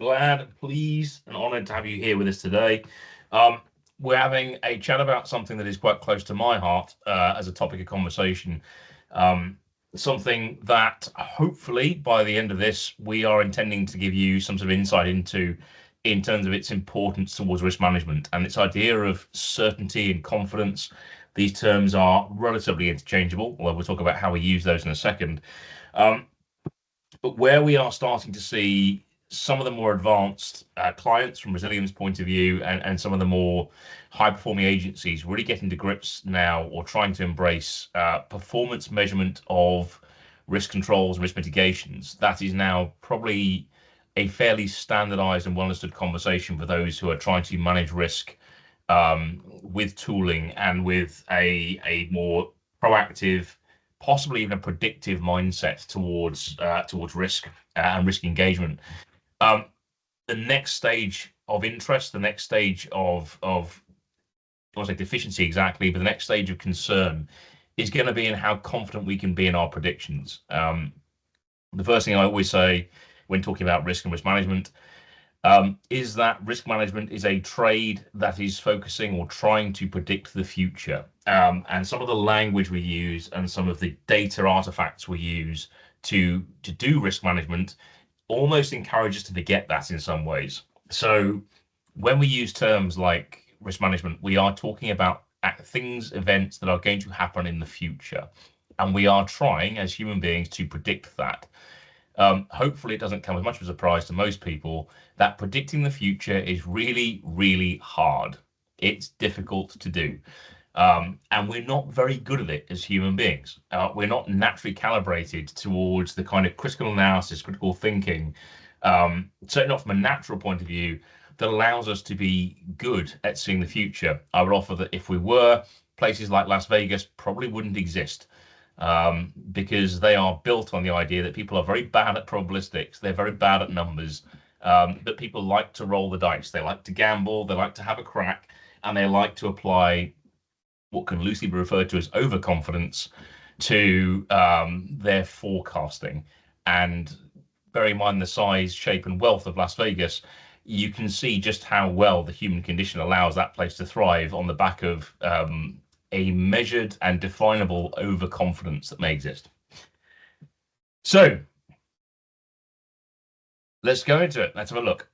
Glad, pleased, and honoured to have you here with us today. Um, we're having a chat about something that is quite close to my heart as a topic of conversation. Um, Something that hopefully by the end of this, we are intending to give you some sort of insight into in terms of its importance towards risk management and its idea of certainty and confidence. These terms are relatively interchangeable, although we'll talk about how we use those in a second. Um, but where we are starting to see some of the more advanced clients from Resilium's point of view and some of the more high performing agencies really getting to grips now or trying to embrace performance measurement of risk controls and risk mitigations. That is now probably a fairly standardized and well understood conversation for those who are trying to manage risk with tooling and with a more proactive, possibly even a predictive mindset towards risk and risk engagement. Um, the next stage of interest, the next stage of I won't say deficiency exactly, but the next stage of concern is going to be in how confident we can be in our predictions. The first thing I always say when talking about risk and risk management is that risk management is a trade that is focusing or trying to predict the future. And some of the language we use and some of the data artifacts we use to do risk management almost encourage us to forget that in some ways. So when we use terms like risk management, we are talking about things, events that are going to happen in the future. And we are trying as human beings to predict that. Hopefully it doesn't come as much of a surprise to most people that predicting the future is really, really hard. It's difficult to do. And we're not very good at it as human beings. We're not naturally calibrated towards the kind of critical analysis, critical thinking, certainly not from a natural point of view, that allows us to be good at seeing the future. I would offer that if we were, places like Las Vegas probably wouldn't exist. Because they are built on the idea that people are very bad at probabilistics, they're very bad at numbers, that people like to roll the dice, they like to gamble, they like to have a crack, and they like to apply what can loosely be referred to as overconfidence to their forecasting. And bear in mind the size, shape, and wealth of Las Vegas, you can see just how well the human condition allows that place to thrive on the back of a measured and definable overconfidence that may exist. So let's go into it. Let's have a look.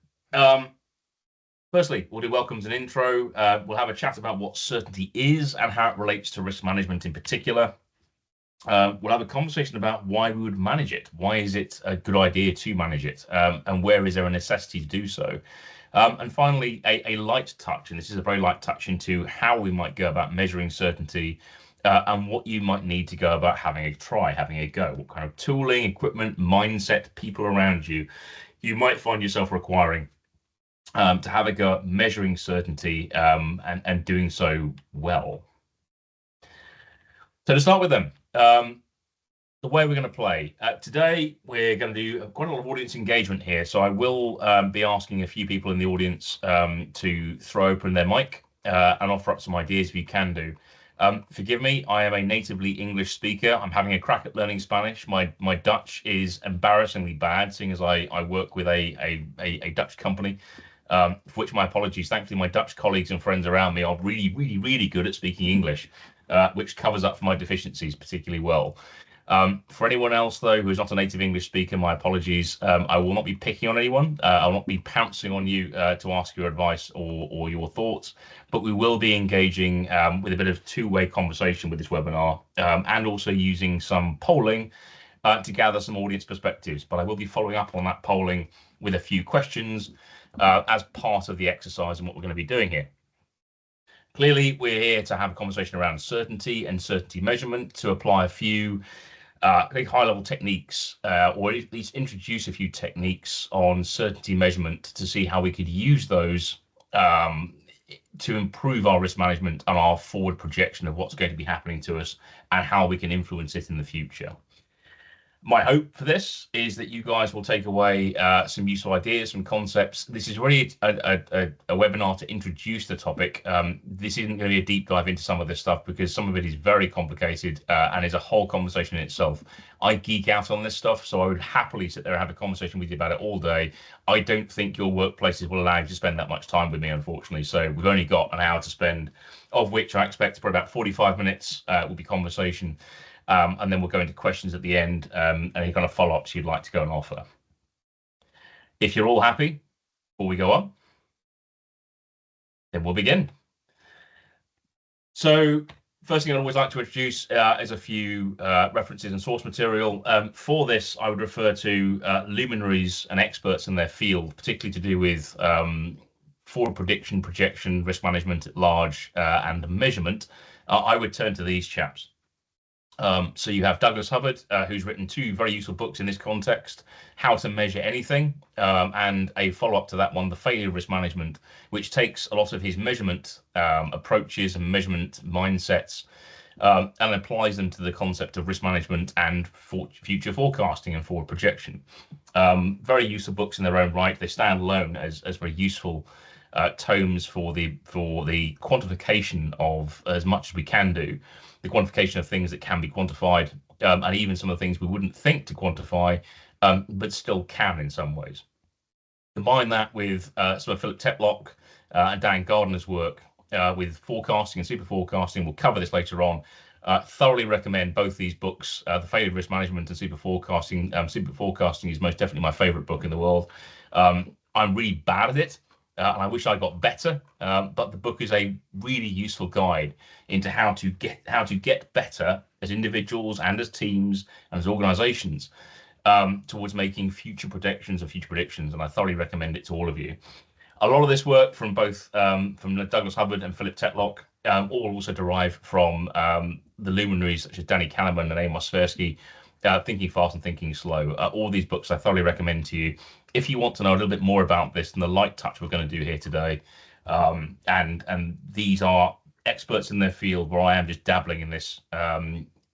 Firstly, we'll do welcomes and intro. We'll have a chat about what certainty is and how it relates to risk management in particular. We'll have a conversation about why we would manage it. Why is it a good idea to manage it? And where is there a necessity to do so? And finally, a light touch, and this is a very light touch into how we might go about measuring certainty and what you might need to go about having a go. What kind of tooling, equipment, mindset, people around you might find yourself requiring to have a go at measuring certainty and doing so well. So to start with them, the way we're going to play. Today, we're going to do quite a lot of audience engagement here. So I will be asking a few people in the audience to throw open their mic and offer up some ideas if you can do. Forgive me, I am a natively English speaker. I'm having a crack at learning Spanish. My Dutch is embarrassingly bad, seeing as I work with a Dutch company, for which my apologies. Thankfully, my Dutch colleagues and friends around me are really, really, really good at speaking English, which covers up for my deficiencies particularly well. For anyone else, though, who is not a native English speaker, my apologies. I will not be picking on anyone. I will not be pouncing on you to ask your advice or your thoughts, but we will be engaging with a bit of two-way conversation with this webinar and also using some polling to gather some audience perspectives. But I will be following up on that polling with a few questions as part of the exercise and what we're going to be doing here. Clearly, we're here to have a conversation around certainty and certainty measurement, to apply a few high-level techniques, or at least introduce a few techniques on certainty measurement to see how we could use those to improve our risk management and our forward projection of what's going to be happening to us and how we can influence it in the future. My hope for this is that you guys will take away some useful ideas, some concepts. This is really a webinar to introduce the topic. This isn't going to be a deep dive into some of this stuff because some of it is very complicated and is a whole conversation in itself. I geek out on this stuff, so I would happily sit there and have a conversation with you about it all day. I don't think your workplaces will allow you to spend that much time with me, unfortunately. So we've only got an hour to spend, of which I expect for about 45 minutes will be conversation. And then we'll go into questions at the end and any kind of follow-ups you'd like to go and offer. If you're all happy, before we go on, then we'll begin. So first thing I'd always like to introduce is a few references and source material. For this, I would refer to luminaries and experts in their field, particularly to do with forward prediction, projection, risk management at large, and measurement. I would turn to these chaps. So you have Douglas Hubbard, who's written 2 very useful books in this context, How to Measure Anything, and a follow-up to that one, The Failure of Risk Management, which takes a lot of his measurement approaches and measurement mindsets and applies them to the concept of risk management and future forecasting and forward projection. Very useful books in their own right. They stand alone as very useful tomes for the quantification of as much as we can do, the quantification of things that can be quantified, and even some of the things we wouldn't think to quantify, but still can in some ways. Combine that with some of Philip Tetlock and Dan Gardner's work with forecasting and super forecasting. We'll cover this later on. Thoroughly recommend both these books, The Failure of Risk Management and Super Forecasting. Super Forecasting is most definitely my favorite book in the world. I'm really bad at it. And I wish I got better, but the book is a really useful guide into how to get better as individuals and as teams and as organizations towards making future projections and future predictions. And I thoroughly recommend it to all of you. A lot of this work from both from Douglas Hubbard and Philip Tetlock all also derive from the luminaries such as Danny Kahneman and Amos Tversky, Thinking Fast and Thinking Slow. All these books I thoroughly recommend to you if you want to know a little bit more about this than the light touch we're going to do here today. And these are experts in their field where I am just dabbling in this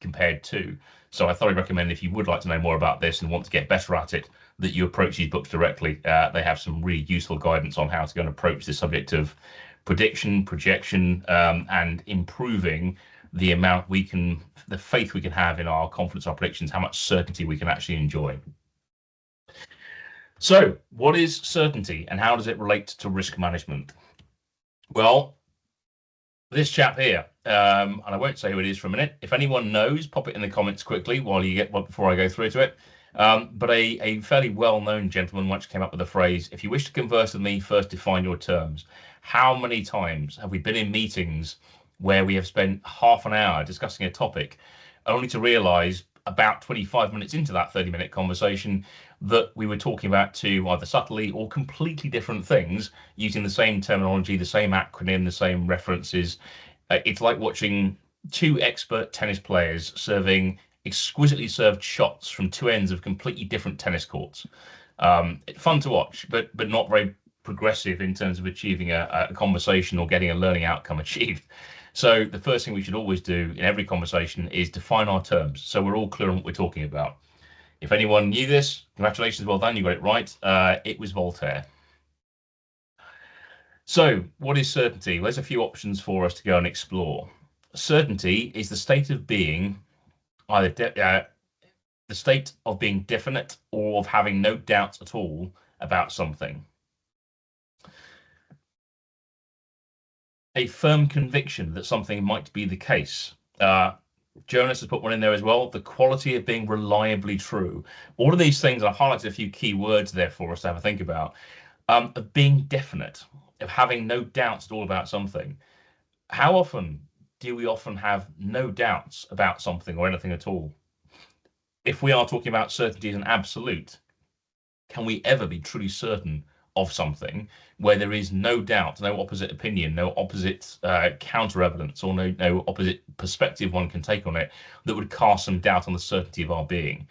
compared to. So I thoroughly recommend, if you would like to know more about this and want to get better at it, that you approach these books directly. They have some really useful guidance on how to go and approach the subject of prediction, projection, and improving the amount the faith we can have in our confidence, our predictions, how much certainty we can actually enjoy. So what is certainty and how does it relate to risk management? Well, this chap here, and I won't say who it is for a minute. If anyone knows, pop it in the comments quickly before I go through to it. But a fairly well-known gentleman once came up with the phrase, if you wish to converse with me, first define your terms. How many times have we been in meetings where we have spent half an hour discussing a topic only to realize about 25 minutes into that 30-minute conversation that we were talking about 2 either subtly or completely different things using the same terminology, the same acronym, the same references. It's like watching 2 expert tennis players serving exquisitely served shots from 2 ends of completely different tennis courts. Fun to watch, but not very progressive in terms of achieving a conversation or getting a learning outcome achieved. So the first thing we should always do in every conversation is define our terms, so we're all clear on what we're talking about. If anyone knew this, congratulations, well done, you got it right. It was Voltaire. So what is certainty? Well, there's a few options for us to go and explore. Certainty is the state of being either the state of being definite or of having no doubts at all about something. A firm conviction that something might be the case. Jonas has put one in there as well. The quality of being reliably true. All of these things, I highlighted a few key words there for us to have a think about. Of being definite, of having no doubts at all about something. How often do we often have no doubts about something or anything at all? If we are talking about certainty as an absolute, can we ever be truly certain of something where there is no doubt, no opposite opinion, no opposite counter evidence, or no opposite perspective one can take on it that would cast some doubt on the certainty of our being?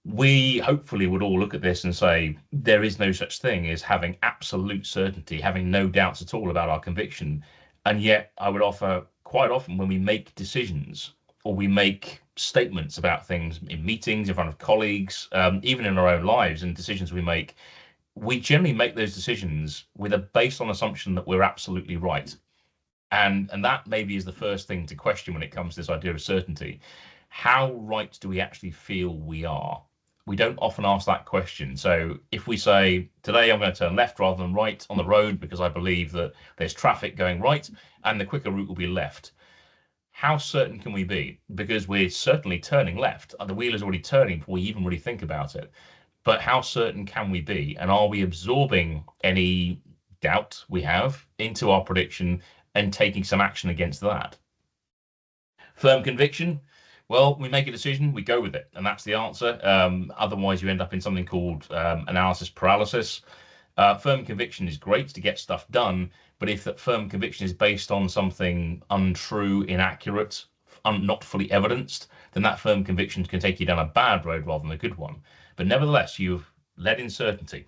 We hopefully would all look at this and say there is no such thing as having absolute certainty, having no doubts at all about our conviction. And yet I would offer, quite often when we make decisions, or we make statements about things in meetings, in front of colleagues, even in our own lives and decisions we generally make those decisions with a based on assumption that we're absolutely right. And that maybe is the first thing to question when it comes to this idea of certainty. How right do we actually feel we are? We don't often ask that question. So if we say, today I'm going to turn left rather than right on the road because I believe that there's traffic going right and the quicker route will be left, how certain can we be? Because we're certainly turning left. The wheel is already turning before we even really think about it. But how certain can we be? And are we absorbing any doubt we have into our prediction and taking some action against that? Firm conviction. Well, we make a decision, we go with it, and that's the answer. Otherwise, you end up in something called analysis paralysis. Firm conviction is great to get stuff done, but if that firm conviction is based on something untrue, inaccurate, not fully evidenced, then that firm conviction can take you down a bad road rather than a good one. But nevertheless, you've led in certainty.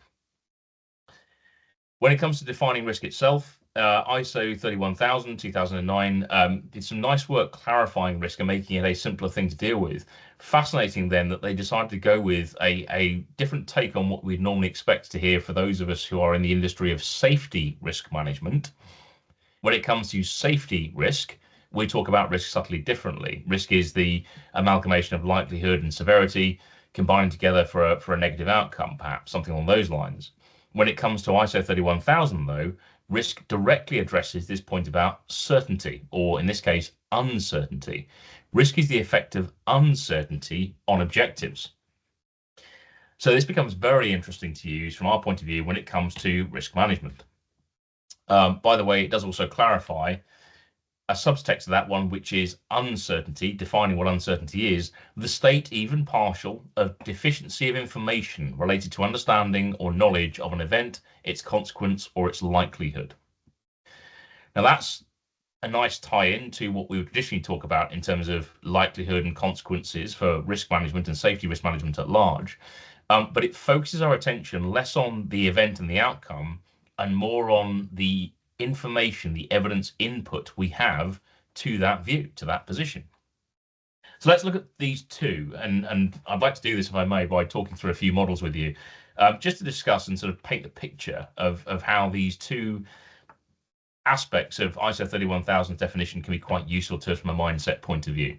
When it comes to defining risk itself, ISO 31000, 2009 did some nice work clarifying risk and making it a simpler thing to deal with. Fascinating then that they decided to go with a different take on what we'd normally expect to hear for those of us who are in the industry of safety risk management. When it comes to safety risk, we talk about risk subtly differently. Risk is the amalgamation of likelihood and severity combined together for a negative outcome, perhaps something along those lines. When it comes to ISO 31000, though, risk directly addresses this point about certainty, or in this case, uncertainty. Risk is the effect of uncertainty on objectives. So this becomes very interesting to use from our point of view when it comes to risk management. By the way, it does also clarify a subtext of that one, which is uncertainty, defining what uncertainty is, the state, even partial, of deficiency of information related to understanding or knowledge of an event, its consequence, or its likelihood. Now, that's a nice tie-in to what we would traditionally talk about in terms of likelihood and consequences for risk management and safety risk management at large. But it focuses our attention less on the event and the outcome and more on the information, the evidence input we have to that view, to that position. So let's look at these two, and I'd like to do this, if I may, by talking through a few models with you, just to discuss and sort of paint the picture of how these two aspects of ISO 31000 definition can be quite useful to us from a mindset point of view.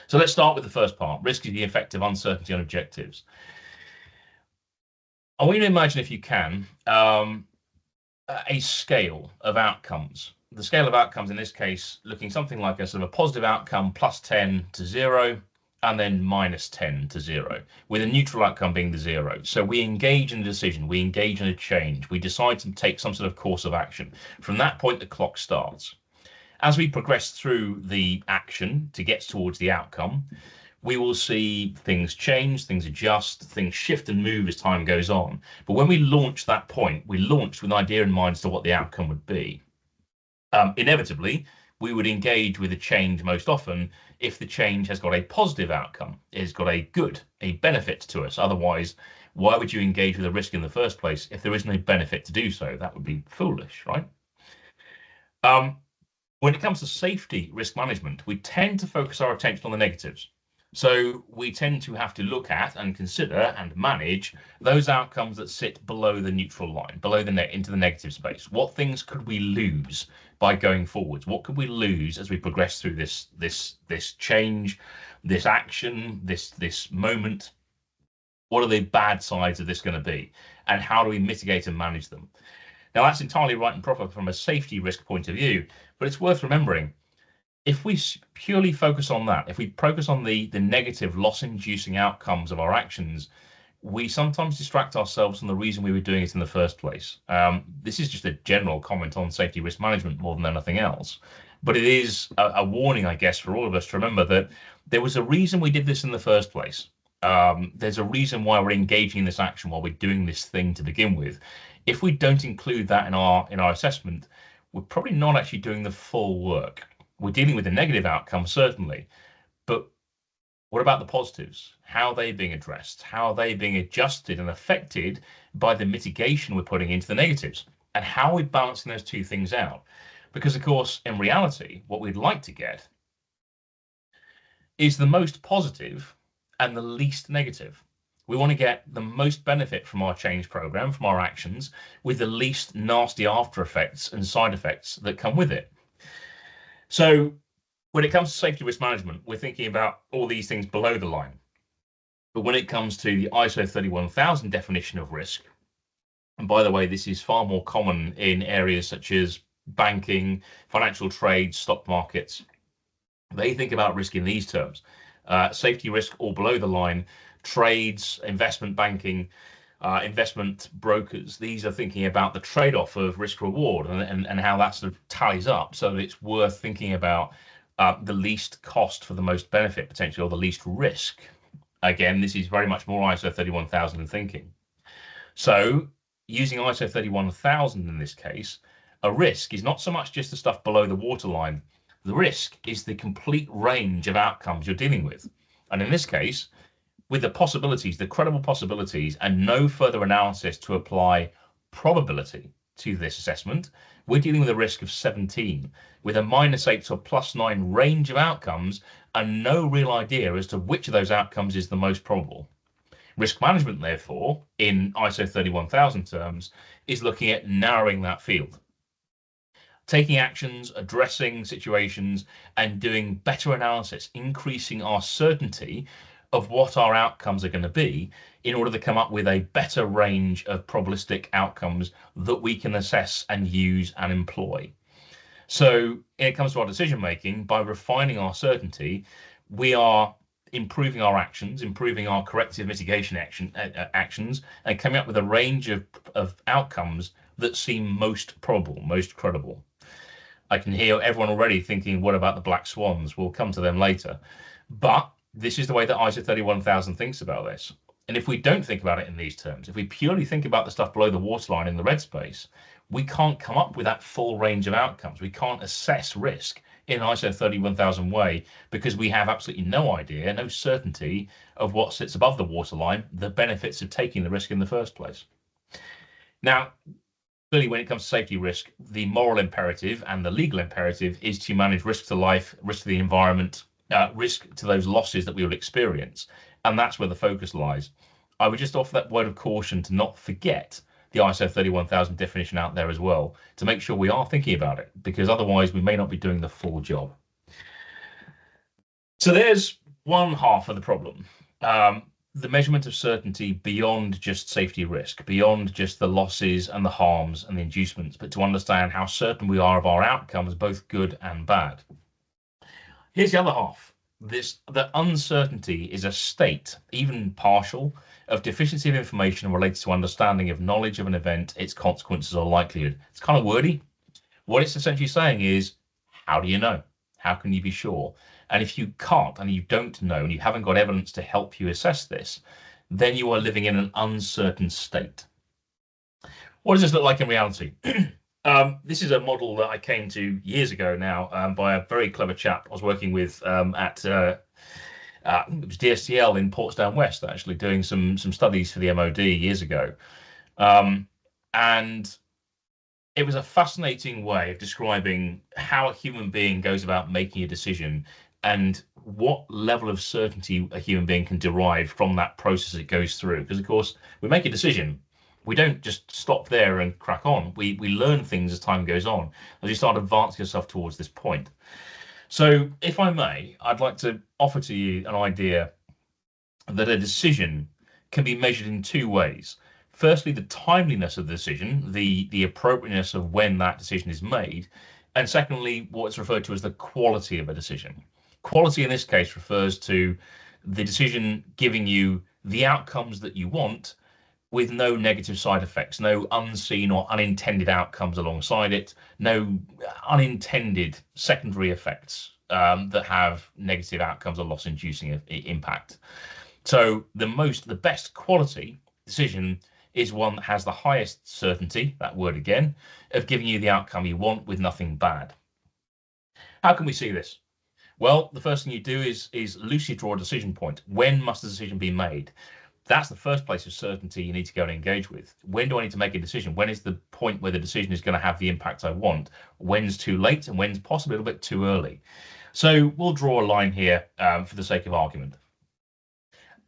So let's start with the first part. Risk is the effect of uncertainty on objectives. I want you to imagine, if you can, a scale of outcomes. The scale of outcomes in this case looking something like a sort of a positive outcome plus 10 to 0 and then minus 10 to 0, with a neutral outcome being the 0. So we engage in a decision, we engage in a change, we decide to take some sort of course of action. From that point, the clock starts. As we progress through the action to get towards the outcome, we will see things change, things adjust, things shift and move as time goes on. But when we launch that point, we launched with an idea in mind as to what the outcome would be. Inevitably, we would engage with a change most often if the change has got a positive outcome, has got a good, a benefit to us. Otherwise, why would you engage with a risk in the first place if there is no benefit to do so? That would be foolish, right? When it comes to safety risk management, we tend to focus our attention on the negatives. So we tend to have to look at and consider and manage those outcomes that sit below the neutral line, below the net, into the negative space. What things could we lose by going forwards? What could we lose as we progress through this change, this action, this moment? What are the bad sides of this going to be? And how do we mitigate and manage them? Now, that's entirely right and proper from a safety risk point of view, but it's worth remembering, if we purely focus on that, if we focus on the negative loss-inducing outcomes of our actions, we sometimes distract ourselves from the reason we were doing it in the first place. This is just a general comment on safety risk management more than anything else. But it is a warning, I guess, for all of us to remember that there was a reason we did this in the first place. There's a reason why we're engaging in this action, why we're doing this thing to begin with. If we don't include that in our assessment, we're probably not actually doing the full work. We're dealing with a negative outcome, certainly, but what about the positives? How are they being addressed? How are they being adjusted and affected by the mitigation we're putting into the negatives? And how are we balancing those two things out? Because, of course, in reality, what we'd like to get is the most positive and the least negative. We want to get the most benefit from our change program, from our actions, with the least nasty after effects and side effects that come with it. So when it comes to safety risk management, we're thinking about all these things below the line. But when it comes to the ISO 31000 definition of risk, and by the way, this is far more common in areas such as banking, financial trade, stock markets, they think about risk in these terms. Safety risk all below the line, trades, investment banking, investment brokers, these are thinking about the trade-off of risk reward and how that sort of tallies up so that it's worth thinking about the least cost for the most benefit potentially, or the least risk. Again, this is very much more ISO 31000 thinking. So using ISO 31000 in this case, a risk is not so much just the stuff below the waterline. The risk is the complete range of outcomes you're dealing with. And in this case, with the possibilities, the credible possibilities, and no further analysis to apply probability to this assessment, we're dealing with a risk of 17, with a -8 to a +9 range of outcomes, and no real idea as to which of those outcomes is the most probable. Risk management, therefore, in ISO 31000 terms, is looking at narrowing that field, taking actions, addressing situations, and doing better analysis, increasing our certainty of what our outcomes are going to be in order to come up with a better range of probabilistic outcomes that we can assess and use and employ. So when it comes to our decision making, by refining our certainty, we are improving our actions, improving our corrective mitigation actions, and coming up with a range of outcomes that seem most probable, most credible. I can hear everyone already thinking, what about the black swans? We'll come to them later. But this is the way that ISO 31000 thinks about this. And if we don't think about it in these terms, if we purely think about the stuff below the waterline in the red space, we can't come up with that full range of outcomes. We can't assess risk in ISO 31000 way because we have absolutely no idea, no certainty of what sits above the waterline, the benefits of taking the risk in the first place. Now, clearly, when it comes to safety risk, the moral imperative and the legal imperative is to manage risk to life, risk to the environment, risk to those losses that we will experience. And that's where the focus lies. I would just offer that word of caution to not forget the ISO 31000 definition out there as well, to make sure we are thinking about it, because otherwise we may not be doing the full job. So there's one half of the problem. The measurement of certainty beyond just safety risk, beyond just the losses and the harms and the inducements, but to understand how certain we are of our outcomes, both good and bad. Here's the other half. That uncertainty is a state, even partial, of deficiency of information related to understanding of knowledge of an event, its consequences or likelihood. It's kind of wordy. What it's essentially saying is, how do you know? How can you be sure? And if you can't, and you don't know, and you haven't got evidence to help you assess this, then you are living in an uncertain state. What does this look like in reality? This is a model that I came to years ago now by a very clever chap I was working with at it was DSTL in Portsdown West, actually doing some studies for the MOD years ago. And it was a fascinating way of describing how a human being goes about making a decision and what level of certainty a human being can derive from that process it goes through. Because, of course, we make a decision. We don't just stop there and crack on. We learn things as time goes on, as you start advancing yourself towards this point. So, if I may, I'd like to offer to you an idea that a decision can be measured in two ways. Firstly, the timeliness of the decision, the appropriateness of when that decision is made. And secondly, what's referred to as the quality of a decision. Quality in this case refers to the decision giving you the outcomes that you want with no negative side effects, no unseen or unintended outcomes alongside it, no unintended secondary effects that have negative outcomes or loss-inducing impact. So the best quality decision is one that has the highest certainty, that word again, of giving you the outcome you want with nothing bad. How can we see this? Well, the first thing you do is loosely draw a decision point. When must the decision be made? That's the first place of certainty you need to go and engage with. When do I need to make a decision? When is the point where the decision is going to have the impact I want? When's too late and when's possibly a little bit too early? So we'll draw a line here for the sake of argument.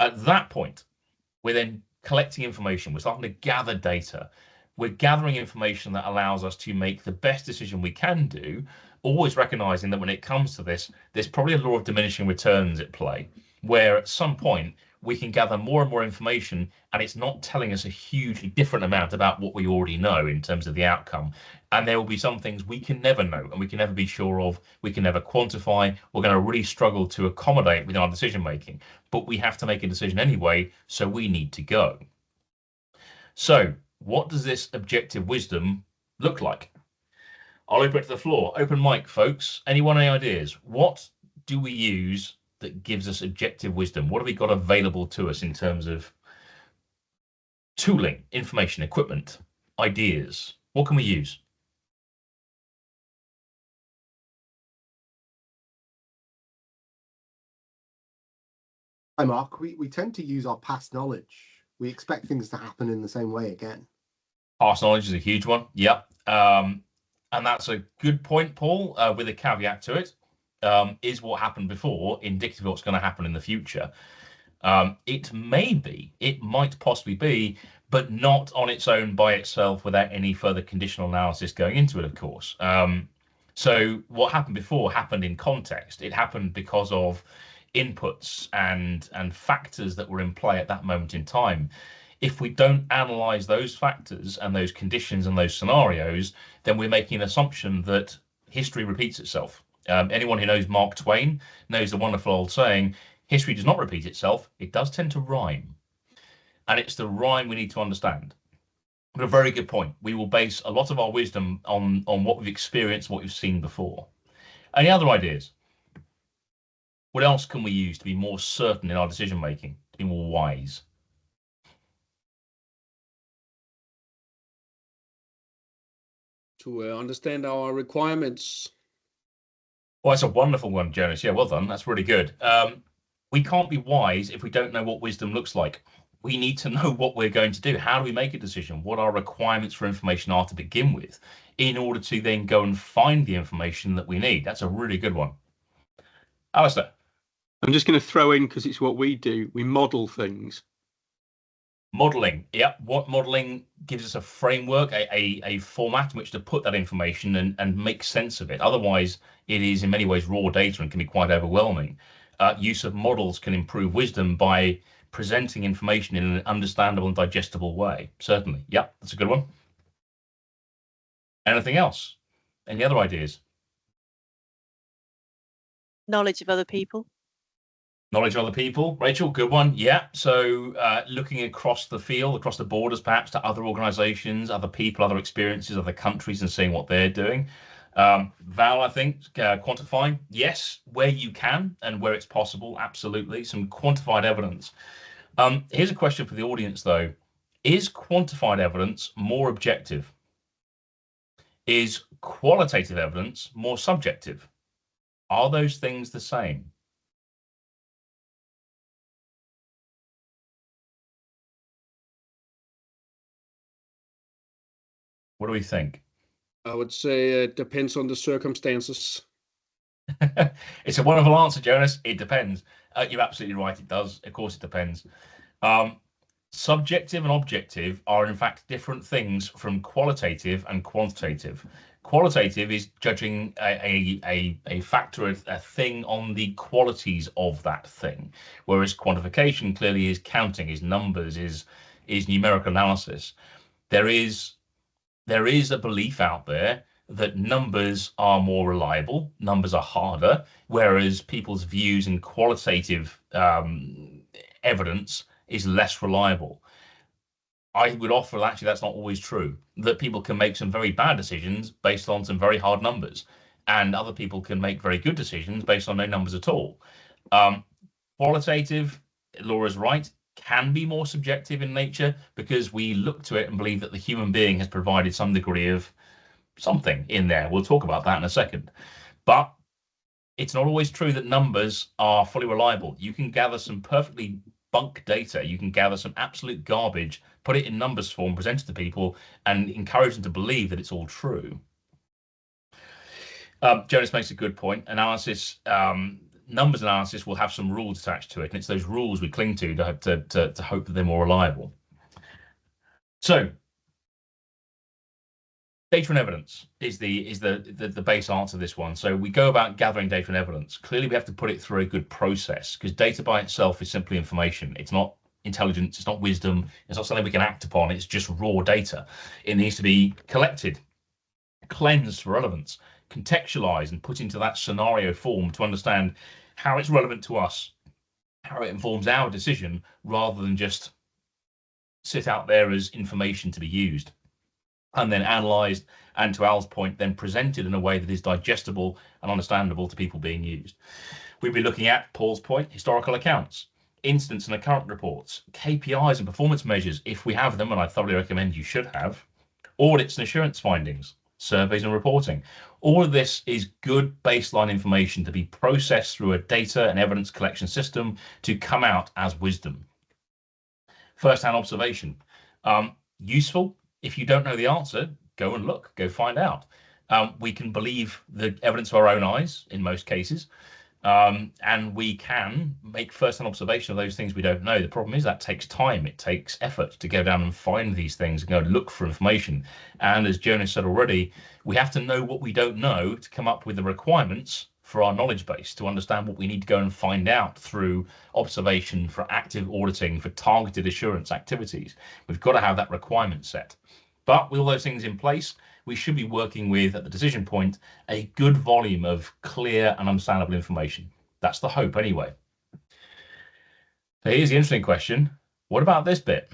At that point, we're then collecting information. We're starting to gather data. We're gathering information that allows us to make the best decision we can do, always recognizing that when it comes to this, there's probably a law of diminishing returns at play, where at some point we can gather more and more information and it's not telling us a hugely different amount about what we already know in terms of the outcome. And there will be some things we can never know and we can never be sure of, we can never quantify. We're going to really struggle to accommodate within our decision making, but we have to make a decision anyway, so we need to go. So what does this objective wisdom look like? I'll open it to the floor. Open mic, folks. Anyone, any ideas? What do we use that gives us objective wisdom? What have we got available to us in terms of tooling, information, equipment, ideas? What can we use? Hi, Mark. We tend to use our past knowledge. We expect things to happen in the same way again. Past knowledge is a huge one. Yep. And that's a good point, Paul, with a caveat to it. Is what happened before indicative of what's going to happen in the future? It might possibly be, but not on its own by itself without any further conditional analysis going into it, of course. So what happened before happened in context. It happened because of inputs and factors that were in play at that moment in time. If we don't analyze those factors and those conditions and those scenarios, then we're making an assumption that history repeats itself. Anyone who knows Mark Twain knows the wonderful old saying, history does not repeat itself, it does tend to rhyme. And it's the rhyme we need to understand. But a very good point. We will base a lot of our wisdom on what we've experienced, what we've seen before. Any other ideas? What else can we use to be more certain in our decision making, to be more wise? To understand our requirements. Well, that's a wonderful one, Jonas. Yeah, well done. That's really good. We can't be wise if we don't know what wisdom looks like. We need to know what we're going to do. How do we make a decision? What our requirements for information are to begin with, in order to then go and find the information that we need. That's a really good one. Alistair. I'm just going to throw in, because it's what we do, we model things. Modeling. Yep. What modeling gives us a framework, a format in which to put that information and make sense of it. Otherwise, it is in many ways raw data and can be quite overwhelming. Use of models can improve wisdom by presenting information in an understandable and digestible way. Certainly. Yep. That's a good one. Anything else? Any other ideas? Knowledge of other people. Knowledge of other people. Rachel, good one. Yeah. So looking across the field, across the borders, perhaps to other organizations, other people, other experiences, other countries, and seeing what they're doing. Val, I think, quantifying. Yes, where you can and where it's possible. Absolutely. Some quantified evidence. Here's a question for the audience, though. Is quantified evidence more objective? Is qualitative evidence more subjective? Are those things the same? What do we think? I would say it depends on the circumstances. It's a wonderful answer, Jonas. It depends. You're absolutely right. It does. Of course, it depends. Subjective and objective are, in fact, different things from qualitative and quantitative. Qualitative is judging a factor, a thing on the qualities of that thing, whereas quantification clearly is counting, is numbers, is numerical analysis. There is a belief out there that numbers are more reliable, numbers are harder, whereas people's views in qualitative evidence is less reliable. I would offer actually that's not always true, that people can make some very bad decisions based on some very hard numbers, and other people can make very good decisions based on no numbers at all. Qualitative, Laura's right, can be more subjective in nature because we look to it and believe that the human being has provided some degree of something in there. We'll talk about that in a second. But it's not always true that numbers are fully reliable. You can gather some perfectly bunk data. You can gather some absolute garbage, put it in numbers form, present it to people, and encourage them to believe that it's all true. Jonas makes a good point. Analysis, numbers analysis will have some rules attached to it, and it's those rules we cling to hope that they're more reliable. So, data and evidence is the base answer to this one. So we go about gathering data and evidence. Clearly, we have to put it through a good process, because data by itself is simply information. It's not intelligence. It's not wisdom. It's not something we can act upon. It's just raw data. It needs to be collected, cleansed for relevance, contextualized, and put into that scenario form to understand how it's relevant to us, how it informs our decision, rather than just sit out there as information to be used, and then analysed, and to Al's point, then presented in a way that is digestible and understandable to people being used. We'll be looking at, Paul's point, historical accounts, incidents and occurrence reports, KPIs and performance measures, if we have them, and I thoroughly recommend you should have, audits and assurance findings, surveys and reporting. All of this is good baseline information to be processed through a data and evidence collection system to come out as wisdom. First-hand observation, useful. If you don't know the answer, go and look, go find out. We can believe the evidence of our own eyes in most cases, and we can make first-hand observation of those things we don't know. The problem is that takes time. It takes effort to go down and find these things and go and look for information. And as Jonas said already, we have to know what we don't know to come up with the requirements for our knowledge base, to understand what we need to go and find out through observation, for active auditing, for targeted assurance activities. We've got to have that requirement set. But with all those things in place, we should be working with, at the decision point, a good volume of clear and understandable information. That's the hope anyway. So here's the interesting question. What about this bit?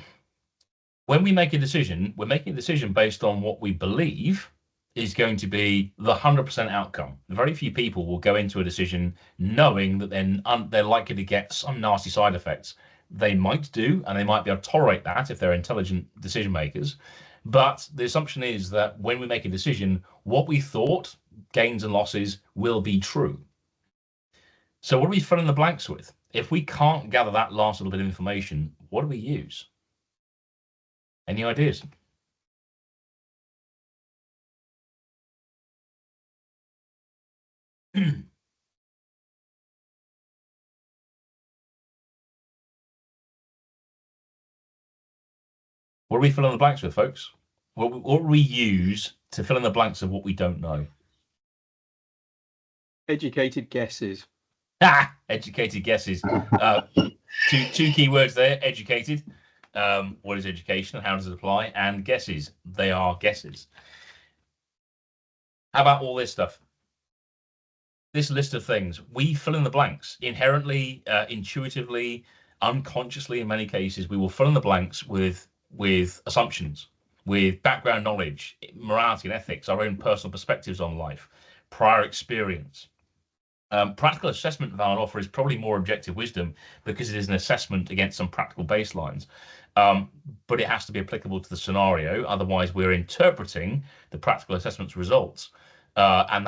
When we make a decision, we're making a decision based on what we believe is going to be the 100% outcome. Very few people will go into a decision knowing that they're likely to get some nasty side effects. They might do, and they might be able to tolerate that if they're intelligent decision makers. But the assumption is that when we make a decision, what we thought, gains and losses, will be true. So what do we fill in the blanks with? If we can't gather that last little bit of information, what do we use? Any ideas? What do we fill in the blanks with, folks? What do we use to fill in the blanks of what we don't know? Educated guesses. Educated guesses. Two key words there, educated. What is education and how does it apply? And guesses. They are guesses. How about all this stuff? This list of things, we fill in the blanks inherently, intuitively, unconsciously. In many cases, we will fill in the blanks with assumptions, with background knowledge, morality and ethics, our own personal perspectives on life, prior experience. Practical assessment of our offer is probably more objective wisdom because it is an assessment against some practical baselines. But it has to be applicable to the scenario. Otherwise, we're interpreting the practical assessment's results, and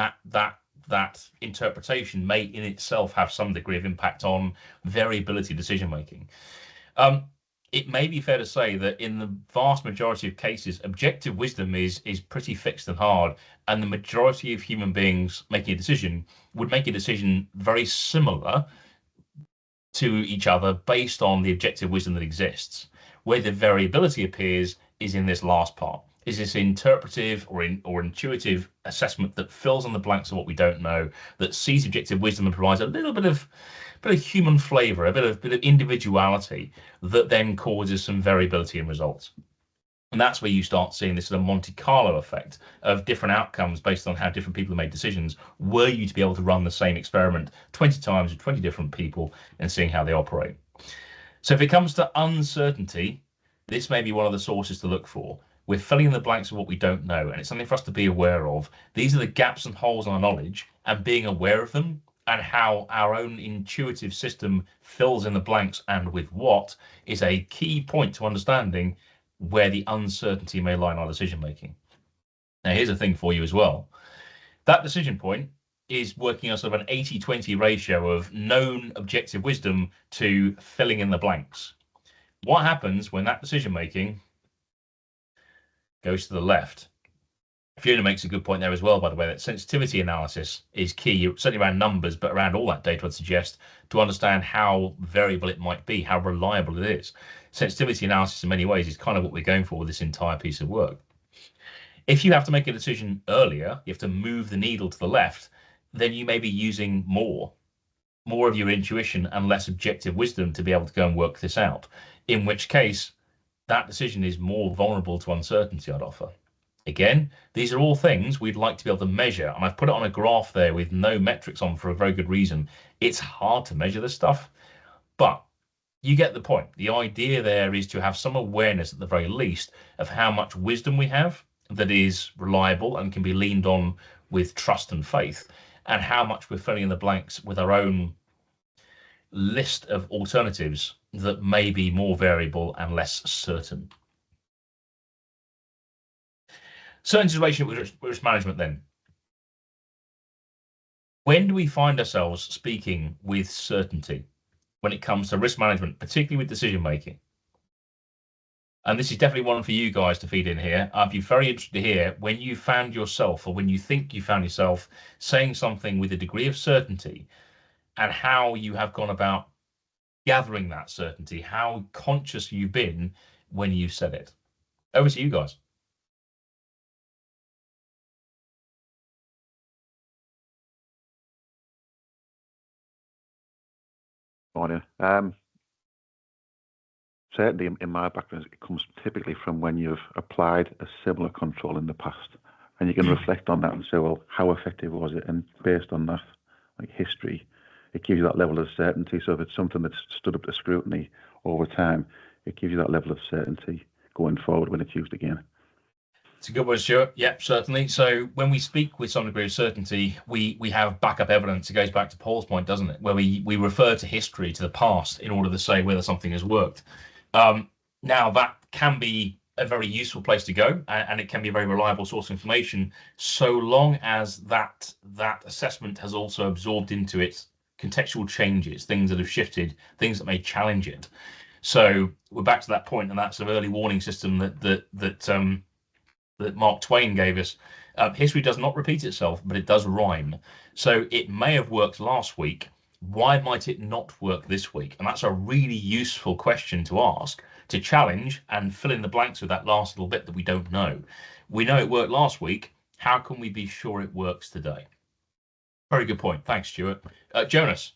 that interpretation may in itself have some degree of impact on variability decision making. It may be fair to say that in the vast majority of cases, objective wisdom is pretty fixed and hard, and the majority of human beings making a decision would make a decision very similar to each other based on the objective wisdom that exists. Where the variability appears is in this last part. Is this interpretive or intuitive assessment that fills in the blanks of what we don't know, that sees objective wisdom and provides a little bit of human flavor, a bit of individuality that then causes some variability in results. And that's where you start seeing this sort of Monte Carlo effect of different outcomes based on how different people have made decisions. Were you to be able to run the same experiment 20 times with 20 different people and seeing how they operate? So if it comes to uncertainty, this may be one of the sources to look for. We're filling in the blanks of what we don't know, and it's something for us to be aware of. These are the gaps and holes in our knowledge, and being aware of them and how our own intuitive system fills in the blanks and with what is a key point to understanding where the uncertainty may lie in our decision making. Now, here's a thing for you as well. That decision point is working on sort of an 80-20 ratio of known objective wisdom to filling in the blanks. What happens when that decision making goes to the left? Fiona makes a good point there as well, by the way, that sensitivity analysis is key, certainly around numbers, but around all that data, I'd suggest, to understand how variable it might be, how reliable it is. Sensitivity analysis in many ways is kind of what we're going for with this entire piece of work. If you have to make a decision earlier, you have to move the needle to the left, then you may be using more of your intuition and less objective wisdom to be able to go and work this out, in which case that decision is more vulnerable to uncertainty, I'd offer. Again, these are all things we'd like to be able to measure, and I've put it on a graph there with no metrics on for a very good reason. It's hard to measure this stuff, but you get the point. The idea there is to have some awareness at the very least of how much wisdom we have that is reliable and can be leaned on with trust and faith, and how much we're filling in the blanks with our own list of alternatives that may be more variable and less certain. Certain situation with risk management then. When do we find ourselves speaking with certainty when it comes to risk management, particularly with decision making? And this is definitely one for you guys to feed in here. I'd be very interested to hear when you found yourself, or when you think you found yourself, saying something with a degree of certainty, and how you have gone about gathering that certainty, how conscious you've been when you said it. Over to you guys. Morning. Certainly in my background, it comes typically from when you've applied a similar control in the past, and you can reflect on that and say, well, how effective was it? And based on that, like history, it gives you that level of certainty. So if it's something that's stood up to scrutiny over time, it gives you that level of certainty going forward when it's used again. It's a good one, Stuart. Yep, certainly. So when we speak with some degree of certainty, we have backup evidence. It goes back to Paul's point, doesn't it? Where we refer to history, to the past, in order to say whether something has worked. Now, that can be a very useful place to go, and it can be a very reliable source of information, so long as that assessment has also absorbed into it contextual changes, things that have shifted, things that may challenge it. So we're back to that point, and that's an early warning system that Mark Twain gave us. History does not repeat itself, but it does rhyme. So it may have worked last week. Why might it not work this week? And that's a really useful question to ask, to challenge and fill in the blanks with that last little bit that we don't know. We know it worked last week. How can we be sure it works today? Very good point. Thanks, Stuart. Jonas.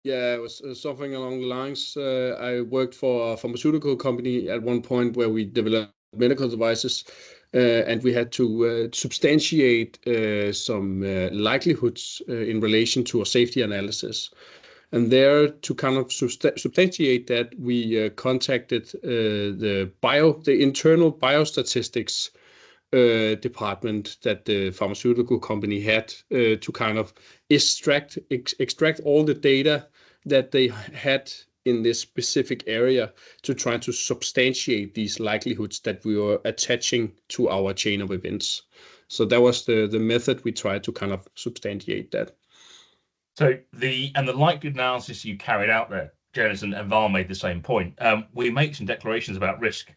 Yeah, it was something along the lines. I worked for a pharmaceutical company at one point where we developed medical devices, and we had to substantiate some likelihoods in relation to a safety analysis. And there, to kind of substantiate that, we contacted the internal biostatistics department that the pharmaceutical company had to kind of extract all the data that they had in this specific area to try to substantiate these likelihoods that we were attaching to our chain of events. So that was the method we tried to kind of substantiate that. So the likelihood analysis you carried out there, Jonas, and Val made the same point. We make some declarations about risk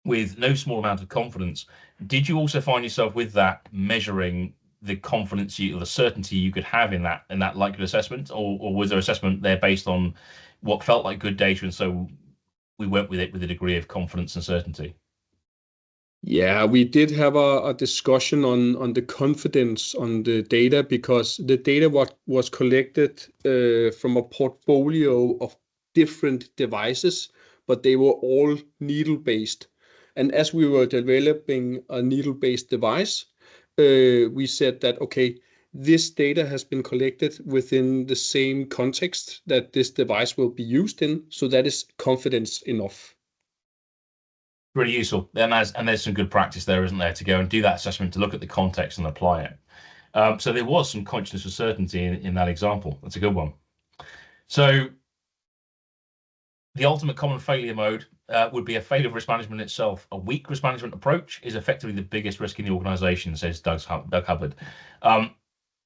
with no small amount of confidence. Did you also find yourself with that measuring the confidence or the certainty you could have in that likelihood assessment, or was there assessment there based on what felt like good data, and so we went with it with a degree of confidence and certainty? Yeah, we did have a discussion on the confidence on the data, because the data was collected from a portfolio of different devices, but they were all needle-based. And as we were developing a needle-based device, we said that, okay, this data has been collected within the same context that this device will be used in, so that is confidence enough. Really useful, and there's some good practice there, isn't there, to go and do that assessment, to look at the context and apply it. So there was some consciousness of certainty in that example. That's a good one. So the ultimate common failure mode would be a failure of risk management itself. A weak risk management approach is effectively the biggest risk in the organization, says Doug Hubbard.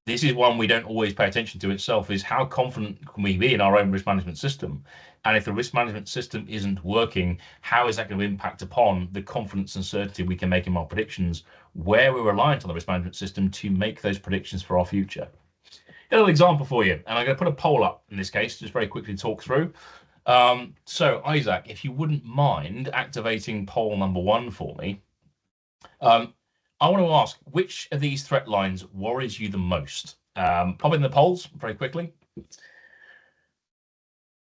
This is one we don't always pay attention to itself, is how confident can we be in our own risk management system? And if the risk management system isn't working, how is that going to impact upon the confidence and certainty we can make in our predictions, where we're reliant on the risk management system to make those predictions for our future? A little example for you, and I'm going to put a poll up in this case, just very quickly to talk through. So Isaac, if you wouldn't mind activating poll number 1 for me. I want to ask, which of these threat lines worries you the most? Pop in the polls very quickly.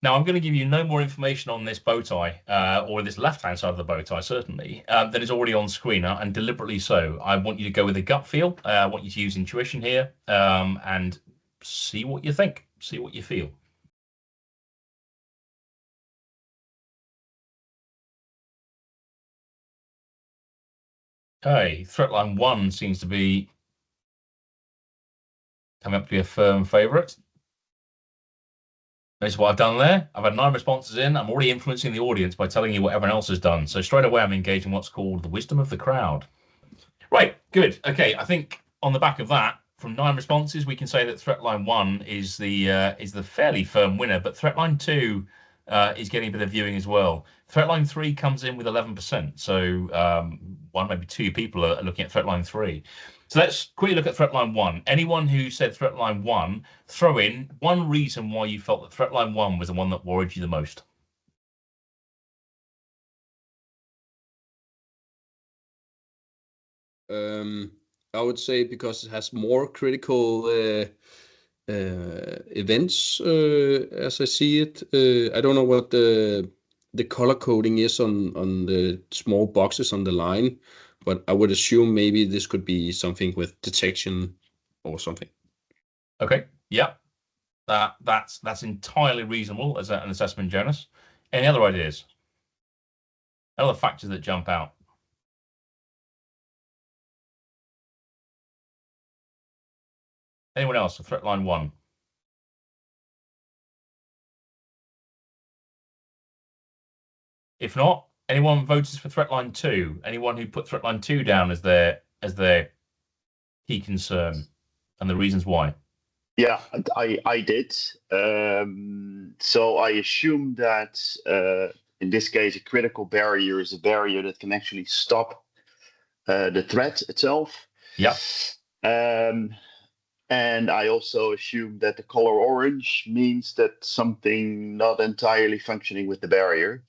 Now, I'm going to give you no more information on this bow tie, or this left-hand side of the bow tie, certainly, than is already on screen, and deliberately so. I want you to go with a gut feel. I want you to use intuition here, and see what you think, see what you feel. Okay, threat line 1 seems to be coming up to be a firm favourite. Notice what I've done there. I've had 9 responses in. I'm already influencing the audience by telling you what everyone else has done. So straight away, I'm engaging what's called the wisdom of the crowd. Right, good. Okay, I think on the back of that, from 9 responses, we can say that threat line 1 is the fairly firm winner, but threat line 2 is getting a bit of viewing as well. Threat line 3 comes in with 11%. So 1, maybe 2 people are looking at threat line 3. So let's quickly look at threat line 1. Anyone who said threat line 1, throw in one reason why you felt that threat line 1 was the one that worried you the most. I would say because it has more critical events, as I see it. I don't know what the color coding is on the small boxes on the line, but I would assume maybe this could be something with detection or something. Okay, yeah, that's entirely reasonable as an assessment, Jonas. Any other ideas? Other factors that jump out? Anyone else? Threat line 1. If not, anyone voted for threat line 2? Anyone who put threat line 2 down as their key concern and the reasons why? Yeah, I did. So I assume that in this case, a critical barrier is a barrier that can actually stop the threat itself. Yeah. And I also assume that the color orange means that something not entirely functioning with the barrier.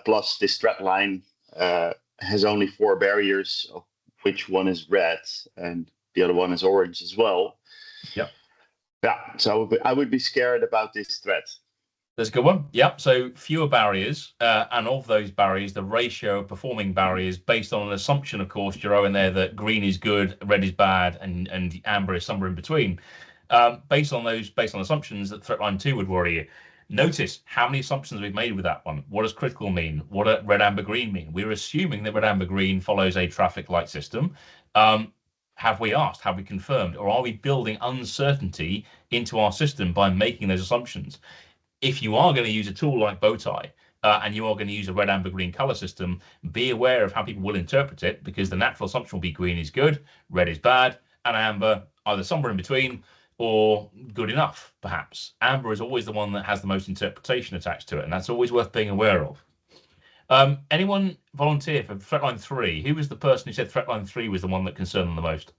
Plus, this threat line has only 4 barriers, of which one is red and the other one is orange as well. Yep. Yeah, so I would be scared about this threat. That's a good one. Yep. So fewer barriers, and of those barriers, the ratio of performing barriers based on an assumption, of course, Jero, in there that green is good, red is bad, and amber is somewhere in between. Based on assumptions that threat line 2 would worry you. Notice how many assumptions we've made with that one. What does critical mean? What does red, amber, green mean? We're assuming that red, amber, green follows a traffic light system. Have we asked? Have we confirmed? Or are we building uncertainty into our system by making those assumptions? If you are going to use a tool like Bowtie, and you are going to use a red, amber, green color system, be aware of how people will interpret it, because the natural assumption will be green is good, red is bad, and amber either somewhere in between or good enough, perhaps. Amber is always the one that has the most interpretation attached to it, and that's always worth being aware of. Anyone volunteer for threat line 3? Who was the person who said threat line 3 was the one that concerned them the most?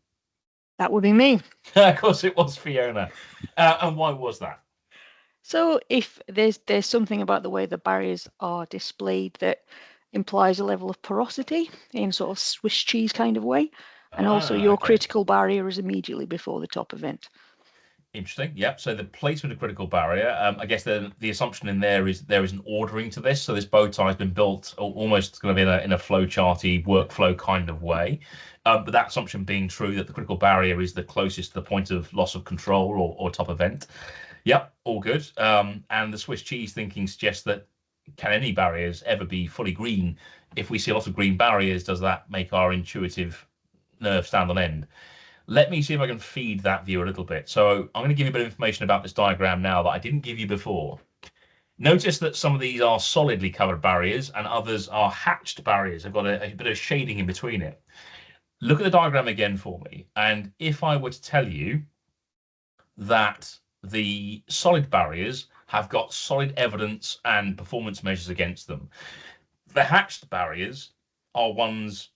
That would be me. Of course it was Fiona. And why was that? So if there's something about the way the barriers are displayed that implies a level of porosity in sort of Swiss cheese kind of way, and also your critical barrier is immediately before the top event. Interesting. Yep. So the placement of critical barrier, I guess the assumption in there is an ordering to this. So this bow tie has been built almost going to be in a flowcharty workflow kind of way. But that assumption being true, that the critical barrier is the closest to the point of loss of control or top event. Yep, all good. And the Swiss cheese thinking suggests that can any barriers ever be fully green? If we see a lot of green barriers, does that make our intuitive nerve stand on end? Let me see if I can feed that view a little bit. So I'm going to give you a bit of information about this diagram now that I didn't give you before. Notice that some of these are solidly covered barriers and others are hatched barriers. I've got a bit of shading in between it. Look at the diagram again for me. And if I were to tell you that the solid barriers have got solid evidence and performance measures against them. The hatched barriers are ones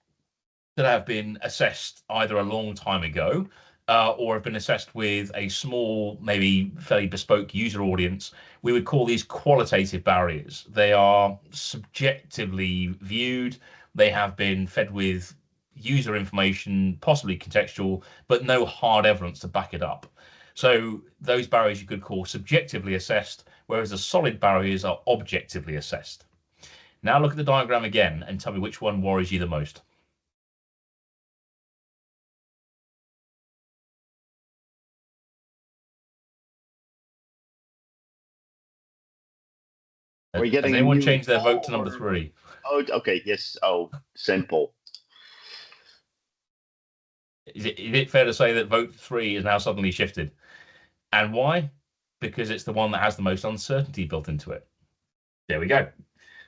that have been assessed either a long time ago or have been assessed with a small, maybe fairly bespoke user audience. We would call these qualitative barriers. They are subjectively viewed. They have been fed with user information, possibly contextual, but no hard evidence to back it up. So those barriers you could call subjectively assessed, whereas the solid barriers are objectively assessed. Now look at the diagram again and tell me which one worries you the most. Are we getting Has anyone a new changed their vote poll to number or- 3? Oh, okay. Yes. Oh, simple. Is it fair to say that vote 3 is now suddenly shifted? And why? Because it's the one that has the most uncertainty built into it. There we go.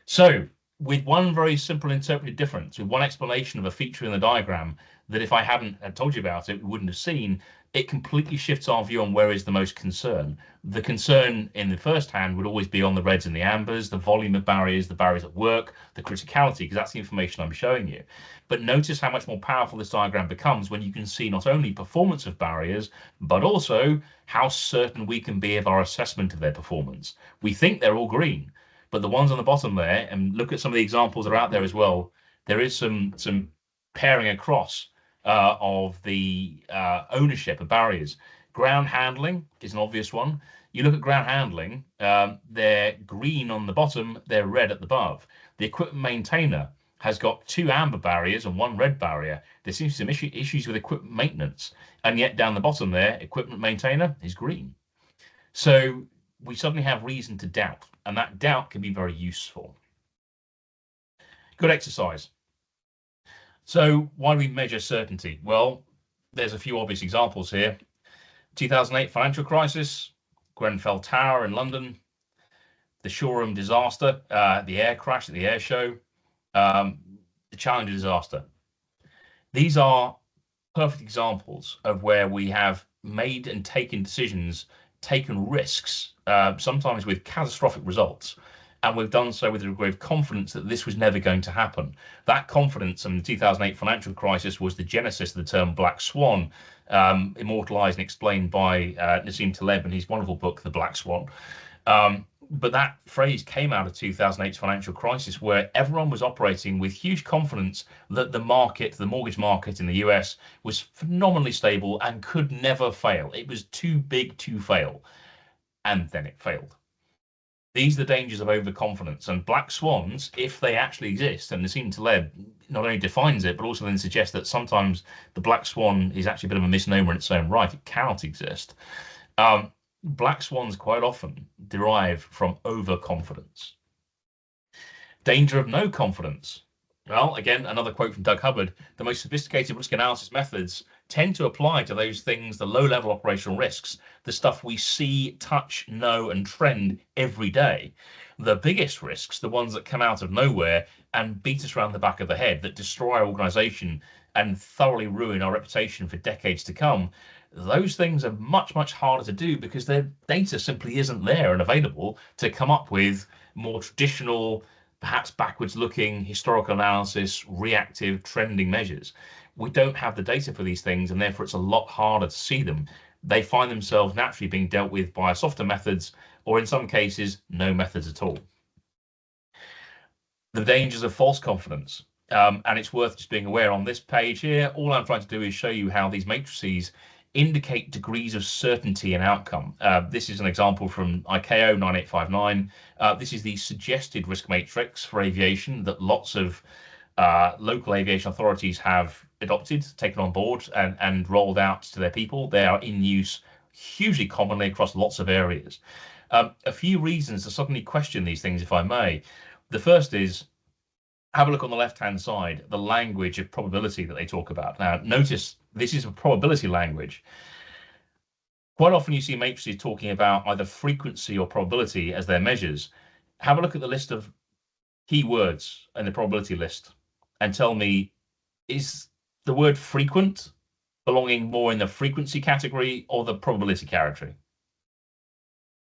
So with one very simple interpreted difference, with one explanation of a feature in the diagram that if I hadn't told you about it, we wouldn't have seen, it completely shifts our view on where is the most concern. The concern in the first hand would always be on the reds and the ambers, the volume of barriers, the barriers at work, the criticality, because that's the information I'm showing you. But notice how much more powerful this diagram becomes when you can see not only performance of barriers, but also how certain we can be of our assessment of their performance. We think they're all green, but the ones on the bottom there, and look at some of the examples that are out there as well, there is some pairing across of the ownership of barriers. Ground handling is an obvious one. You look at ground handling, they're green on the bottom, they're red at the above. The equipment maintainer has got 2 amber barriers and 1 red barrier. There seems to be some issues with equipment maintenance, and yet down the bottom there, equipment maintainer is green. So we suddenly have reason to doubt, and that doubt can be very useful. Good exercise. So why do we measure certainty? Well, there's a few obvious examples here. 2008 financial crisis, Grenfell Tower in London, the Shoreham disaster, the air crash at the air show, the Challenger disaster. These are perfect examples of where we have made and taken decisions, taken risks, sometimes with catastrophic results, and we've done so with a degree of confidence that this was never going to happen. That confidence in the 2008 financial crisis was the genesis of the term black swan, immortalized and explained by Nassim Taleb in his wonderful book, The Black Swan. But that phrase came out of 2008's financial crisis, where everyone was operating with huge confidence that the market, the mortgage market in the US, was phenomenally stable and could never fail. It was too big to fail. And then it failed. These are the dangers of overconfidence, and black swans, if they actually exist, and Nassim Taleb not only defines it, but also then suggests that sometimes the black swan is actually a bit of a misnomer in its own right. It cannot exist. Black swans quite often derive from overconfidence. Danger of no confidence. Well, again, another quote from Doug Hubbard: the most sophisticated risk analysis methods tend to apply to those things, the low-level operational risks, the stuff we see, touch, know, and trend every day. The biggest risks, the ones that come out of nowhere and beat us around the back of the head, that destroy our organization and thoroughly ruin our reputation for decades to come, those things are much, much harder to do because their data simply isn't there and available to come up with more traditional, perhaps backwards looking historical analysis, reactive trending measures. We don't have the data for these things, and therefore it's a lot harder to see them. They find themselves naturally being dealt with by softer methods, or in some cases, no methods at all. The dangers of false confidence. And it's worth just being aware on this page here. All I'm trying to do is show you how these matrices indicate degrees of certainty and outcome. This is an example from ICAO 9859. This is the suggested risk matrix for aviation that lots of local aviation authorities have adopted, taken on board, and rolled out to their people. They are in use hugely commonly across lots of areas. A few reasons to suddenly question these things, if I may. The first is, have a look on the left-hand side, the language of probability that they talk about. Now, notice this is a probability language. Quite often you see matrices talking about either frequency or probability as their measures. Have a look at the list of keywords in the probability list and tell me, is the word frequent belonging more in the frequency category or the probability category?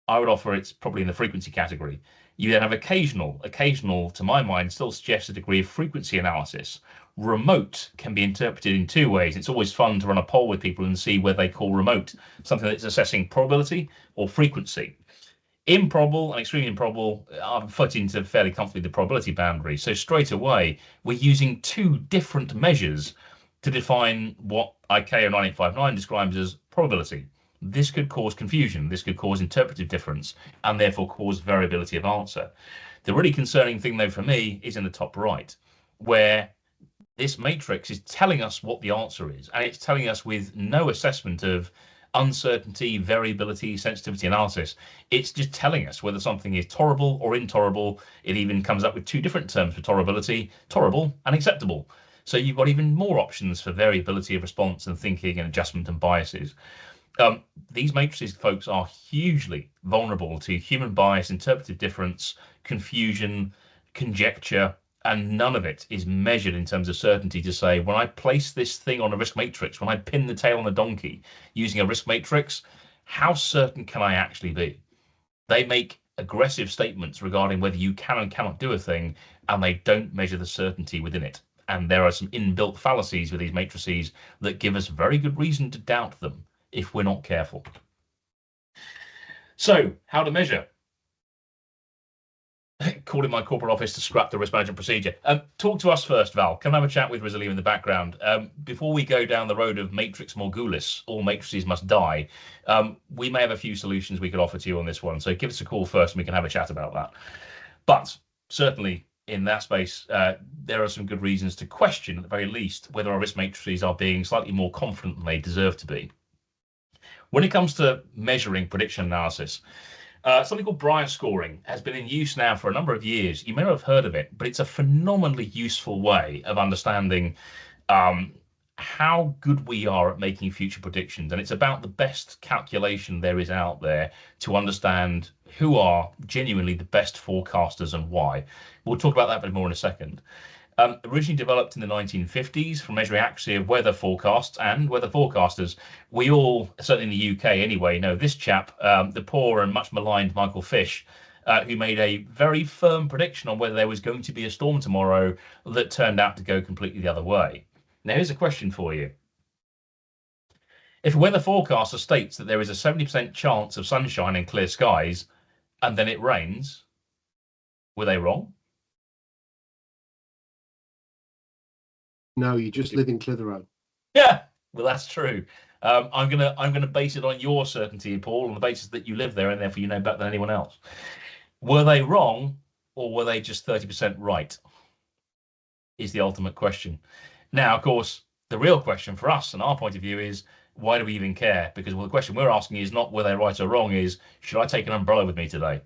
I would offer it's probably in the frequency category. You then have occasional. Occasional, to my mind, still suggests a degree of frequency analysis. Remote can be interpreted in two ways. It's always fun to run a poll with people and see whether they call remote something that's assessing probability or frequency. Improbable and extremely improbable are fit into fairly comfortably the probability boundary. So straight away, we're using two different measures to define what ICAO 9859 describes as probability. This could cause confusion, this could cause interpretive difference, and therefore cause variability of answer. The really concerning thing, though, for me, is in the top right, where this matrix is telling us what the answer is, and it's telling us with no assessment of uncertainty, variability, sensitivity analysis. It's just telling us whether something is tolerable or intolerable. It even comes up with two different terms for tolerability, tolerable and acceptable. So you've got even more options for variability of response and thinking and adjustment and biases. These matrices, folks, are hugely vulnerable to human bias, interpretive difference, confusion, conjecture, and none of it is measured in terms of certainty to say, when I place this thing on a risk matrix, when I pin the tail on a donkey using a risk matrix, how certain can I actually be? They make aggressive statements regarding whether you can and cannot do a thing, and they don't measure the certainty within it. And there are some inbuilt fallacies with these matrices that give us very good reason to doubt them if we're not careful. So, how to measure? Calling my corporate office to scrap the risk management procedure. Talk to us first, Val. Come have a chat with Resilium in the background. Before we go down the road of matrix morgulis, all matrices must die, we may have a few solutions we could offer to you on this one. So give us a call first and we can have a chat about that. But certainly in that space, there are some good reasons to question, at the very least, whether our risk matrices are being slightly more confident than they deserve to be. When it comes to measuring prediction analysis, something called Brier scoring has been in use now for a number of years. You may not have heard of it, but it's a phenomenally useful way of understanding how good we are at making future predictions. And it's about the best calculation there is out there to understand who are genuinely the best forecasters and why. We'll talk about that a bit more in a second. Originally developed in the 1950s for measuring accuracy of weather forecasts and weather forecasters. We all, certainly in the UK anyway, know this chap, the poor and much maligned Michael Fish, who made a very firm prediction on whether there was going to be a storm tomorrow that turned out to go completely the other way. Now, here's a question for you. If a weather forecaster states that there is a 70% chance of sunshine and clear skies, and then it rains, were they wrong? No, you just live in Clitheroe. Yeah, well, that's true. I'm gonna base it on your certainty, Paul, on the basis that you live there and therefore you know better than anyone else. Were they wrong, or were they just 30% right? Is the ultimate question. Now, of course, the real question for us and our point of view is, why do we even care? Because the question we're asking is not were they right or wrong, is should I take an umbrella with me today?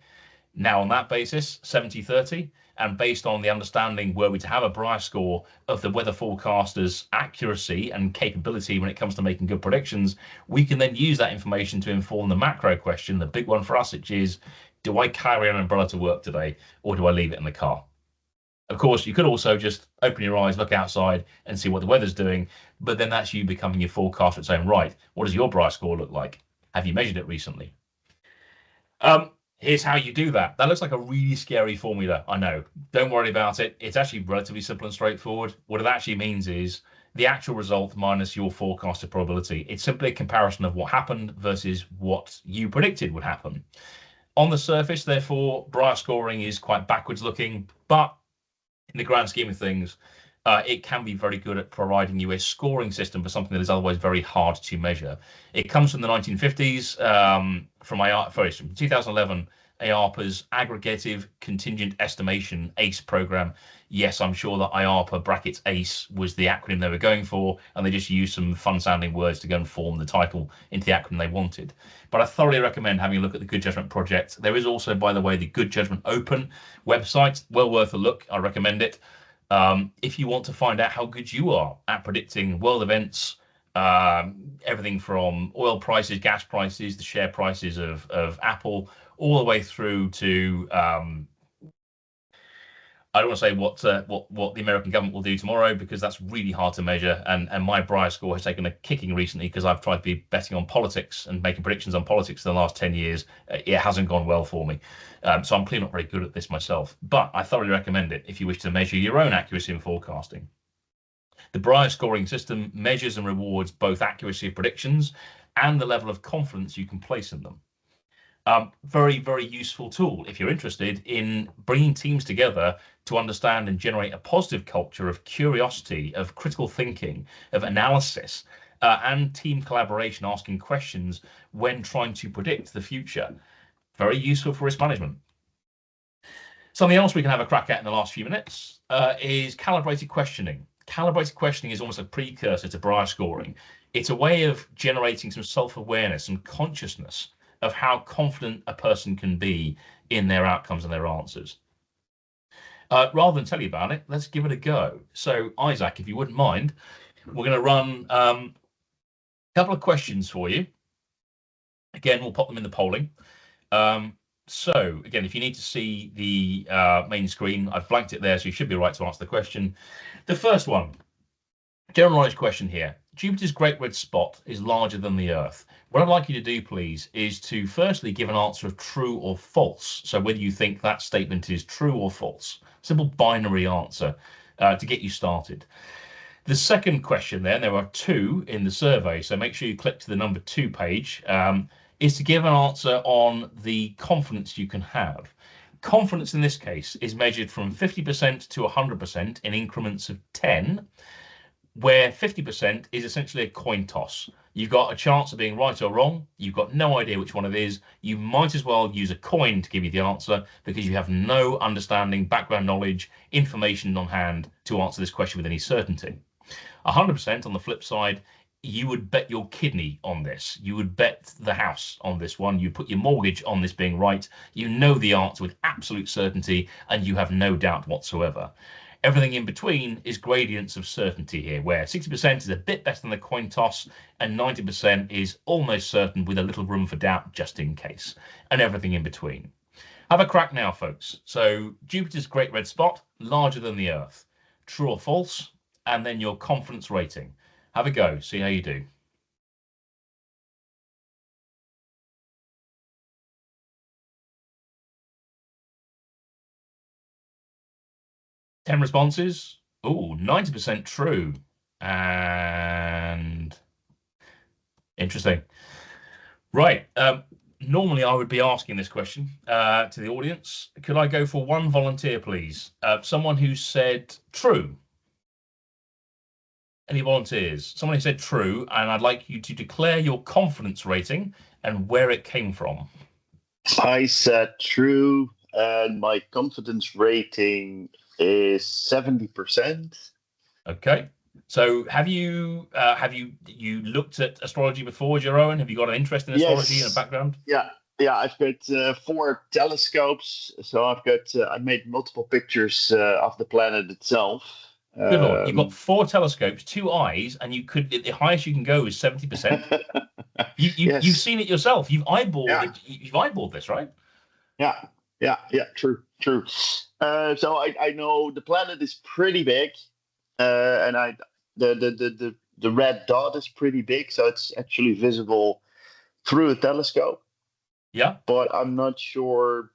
Now, on that basis, 70-30, and based on the understanding, were we to have a Brier score of the weather forecaster's accuracy and capability when it comes to making good predictions, we can then use that information to inform the macro question, the big one for us, which is, do I carry an umbrella to work today, or do I leave it in the car? Of course, you could also just open your eyes, look outside and see what the weather's doing, but then that's you becoming your forecaster at its own right. What does your Brier score look like? Have you measured it recently? Here's how you do that. That looks like a really scary formula, I know. Don't worry about it. It's actually relatively simple and straightforward. What it actually means is the actual result minus your forecasted probability. It's simply a comparison of what happened versus what you predicted would happen. On the surface, therefore, Brier scoring is quite backwards looking, but in the grand scheme of things, it can be very good at providing you a scoring system for something that is otherwise very hard to measure. It comes from the 1950s, from 2011, IARPA's Aggregative Contingent Estimation, ACE program. Yes, I'm sure that IARPA brackets ACE was the acronym they were going for, and they just used some fun-sounding words to go and form the title into the acronym they wanted. But I thoroughly recommend having a look at the Good Judgment Project. There is also, by the way, the Good Judgment Open website. Well worth a look. I recommend it. If you want to find out how good you are at predicting world events, everything from oil prices, gas prices, the share prices of Apple, all the way through to I don't want to say what the American government will do tomorrow, because that's really hard to measure. And my Briar score has taken a kicking recently because I've tried to be betting on politics and making predictions on politics for the last 10 years. It hasn't gone well for me. So I'm clearly not very good at this myself. But I thoroughly recommend it if you wish to measure your own accuracy in forecasting. The Briar scoring system measures and rewards both accuracy of predictions and the level of confidence you can place in them. Very, very useful tool if you're interested in bringing teams together to understand and generate a positive culture of curiosity, of critical thinking, of analysis, and team collaboration, asking questions when trying to predict the future. Very useful for risk management. Something else we can have a crack at in the last few minutes is calibrated questioning. Calibrated questioning is almost a precursor to Briar scoring. It's a way of generating some self-awareness and consciousness of how confident a person can be in their outcomes and their answers. Rather than tell you about it, let's give it a go. So, Isaac, if you wouldn't mind, we're going to run a couple of questions for you. Again, we'll pop them in the polling. So, again, if you need to see the main screen, I've blanked it there, so you should be right to answer the question. The first one, general knowledge question here. Jupiter's great red spot is larger than the Earth. What I'd like you to do, please, is to firstly give an answer of true or false. So whether you think that statement is true or false. Simple binary answer to get you started. The second question then, there are 2 in the survey, so make sure you click to the number 2 page, is to give an answer on the confidence you can have. Confidence in this case is measured from 50% to 100% in increments of 10, where 50% is essentially a coin toss. You've got a chance of being right or wrong. You've got no idea which one it is. You might as well use a coin to give you the answer, because you have no understanding, background knowledge, information on hand to answer this question with any certainty. 100% on the flip side, you would bet your kidney on this. You would bet the house on this one. You put your mortgage on this being right. You know the answer with absolute certainty, and you have no doubt whatsoever. Everything in between is gradients of certainty here, where 60% is a bit better than the coin toss and 90% is almost certain with a little room for doubt just in case, and everything in between. Have a crack now, folks. So Jupiter's great red spot, larger than the Earth. True or false? And then your confidence rating. Have a go, see how you do. Ten responses. Oh, 90% true. And interesting. Right. Normally I would be asking this question to the audience. Could I go for one volunteer, please? Someone who said true. Any volunteers? Someone who said true, and I'd like you to declare your confidence rating and where it came from. I said true, and my confidence rating is 70%. Okay. So have you looked at astrology before, Jeroen? Have you got an interest in astrology and a background? Yeah, I've got 4 telescopes, so I made multiple pictures of the planet itself. Good Lord, you've got 4 telescopes, 2 eyes, and you could, the highest you can go is 70%. Yes. You've seen it yourself. You've eyeballed it. You've eyeballed this, right? Yeah. True. So I know the planet is pretty big, and the red dot is pretty big, so it's actually visible through a telescope. Yeah. But I'm not sure,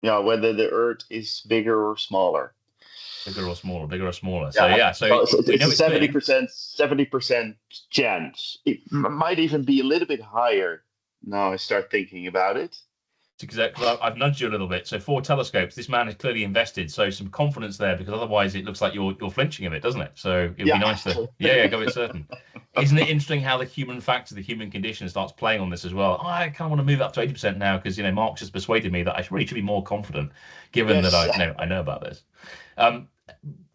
whether the Earth is bigger or smaller. Bigger or smaller. Yeah. So it's a 70% chance. It might even be a little bit higher now I start thinking about it. Because I've nudged you a little bit. So 4 telescopes. This man is clearly invested. So some confidence there, because otherwise it looks like you're flinching a bit, doesn't it? So it would be nice to go with certain. Isn't it interesting how the human factor, the human condition starts playing on this as well? I kind of want to move up to 80% now because Mark's just persuaded me that I really should be more confident, given that I know about this.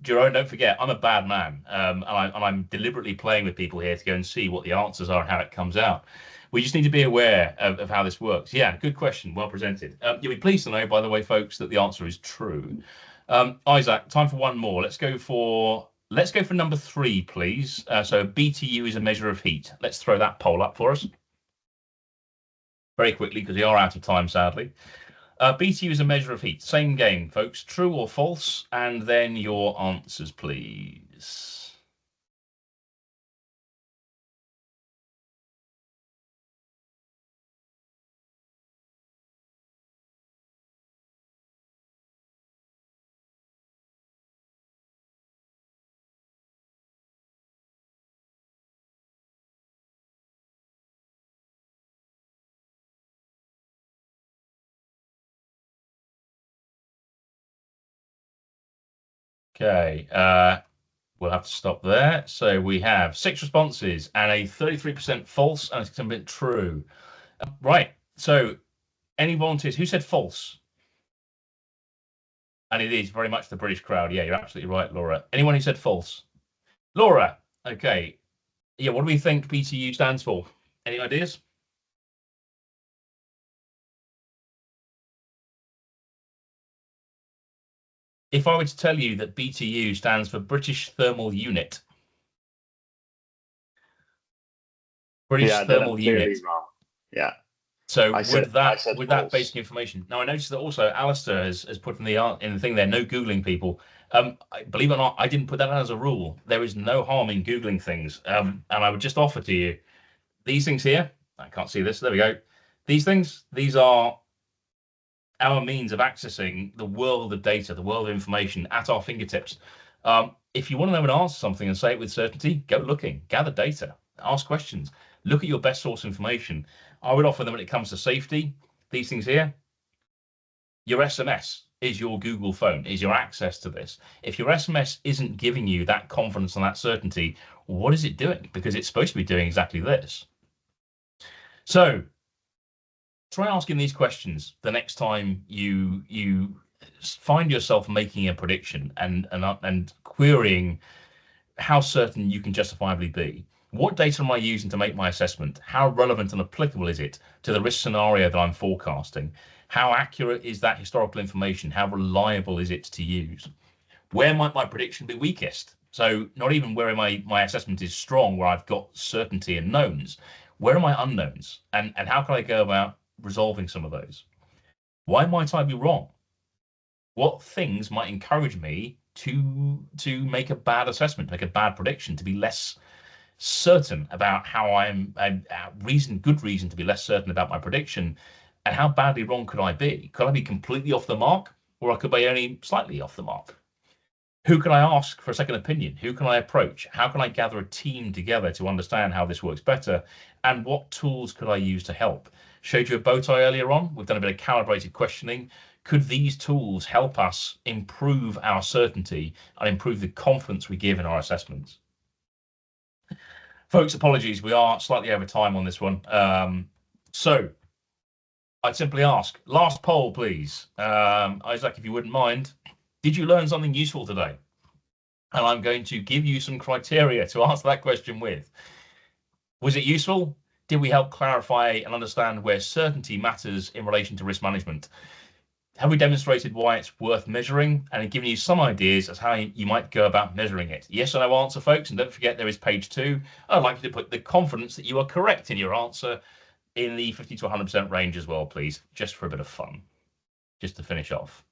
Jeroen, don't forget, I'm a bad man, and I'm deliberately playing with people here to go and see what the answers are and how it comes out. We just need to be aware of how this works. Yeah, good question, well presented. You'll be pleased to know, by the way, folks, that the answer is true. Isaac, time for one more. Let's go for number 3, please. So BTU is a measure of heat. Let's throw that poll up for us very quickly because we are out of time, sadly. BTU is a measure of heat. Same game, folks. True or false? And then your answers, please. Okay, we'll have to stop there. So we have 6 responses and a 33% false and a 6% true. Right, so any volunteers? Who said false? And it is very much the British crowd. Yeah, you're absolutely right, Laura. Anyone who said false? Laura, okay. Yeah, what do we think BTU stands for? Any ideas? If I were to tell you that BTU stands for British Thermal Unit. British Thermal Unit. Wrong. Yeah. So with that basic information. Now I noticed that also Alistair has put in the thing there, no Googling people. Believe it or not, I didn't put that as a rule. There is no harm in Googling things. And I would just offer to you these things here. I can't see this. There we go. These things, these are our means of accessing the world of data, the world of information at our fingertips. If you want to know an answer to something and say it with certainty, go looking, gather data, ask questions, look at your best source information. I would offer them when it comes to safety, these things here. Your SMS is your Google phone, is your access to this. If your SMS isn't giving you that confidence and that certainty, what is it doing? Because it's supposed to be doing exactly this. So try asking these questions the next time you find yourself making a prediction and querying how certain you can justifiably be. What data am I using to make my assessment? How relevant and applicable is it to the risk scenario that I'm forecasting? How accurate is that historical information? How reliable is it to use? Where might my prediction be weakest? So not even where my assessment is strong, where I've got certainty and knowns. Where are my unknowns? And how can I go about resolving some of those? Why might I be wrong? What things might encourage me to make a bad assessment, make a bad prediction, to be less certain about how good reason to be less certain about my prediction? And how badly wrong could I be? Could I be completely off the mark, or I could be only slightly off the mark? Who can I ask for a second opinion? Who can I approach? How can I gather a team together to understand how this works better? And what tools could I use to help? Showed you a bow tie earlier on. We've done a bit of calibrated questioning. Could these tools help us improve our certainty and improve the confidence we give in our assessments? Folks, apologies, we are slightly over time on this one. So I'd simply ask, last poll, please. Isaac, if you wouldn't mind, did you learn something useful today? And I'm going to give you some criteria to answer that question with. Was it useful? Did we help clarify and understand where certainty matters in relation to risk management? Have we demonstrated why it's worth measuring and given you some ideas as how you might go about measuring it? Yes or no answer, folks. And don't forget, there is page 2. I'd like you to put the confidence that you are correct in your answer in the 50 to 100% range as well, please, just for a bit of fun, just to finish off.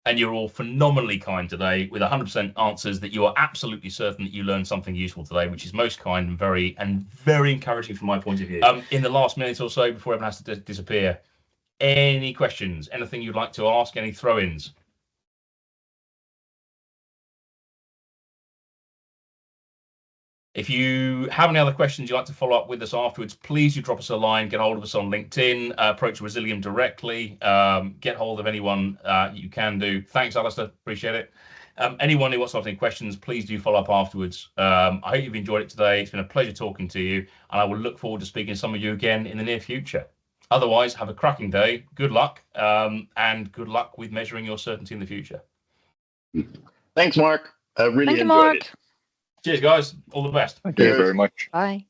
And you're all phenomenally kind today with 100% answers that you are absolutely certain that you learned something useful today, which is most kind and very encouraging from my point of view. In the last minute or so before everyone has to disappear, any questions, anything you'd like to ask, any throw-ins? If you have any other questions you'd like to follow up with us afterwards, please do drop us a line, get hold of us on LinkedIn, approach Resilium directly, get hold of anyone you can do. Thanks, Alistair, appreciate it. Anyone who wants to ask any questions, please do follow up afterwards. I hope you've enjoyed it today. It's been a pleasure talking to you, and I will look forward to speaking to some of you again in the near future. Otherwise, have a cracking day, good luck, and good luck with measuring your certainty in the future. Thanks, Mark. I really enjoyed it. Cheers, guys. All the best. Thank you very much. Bye.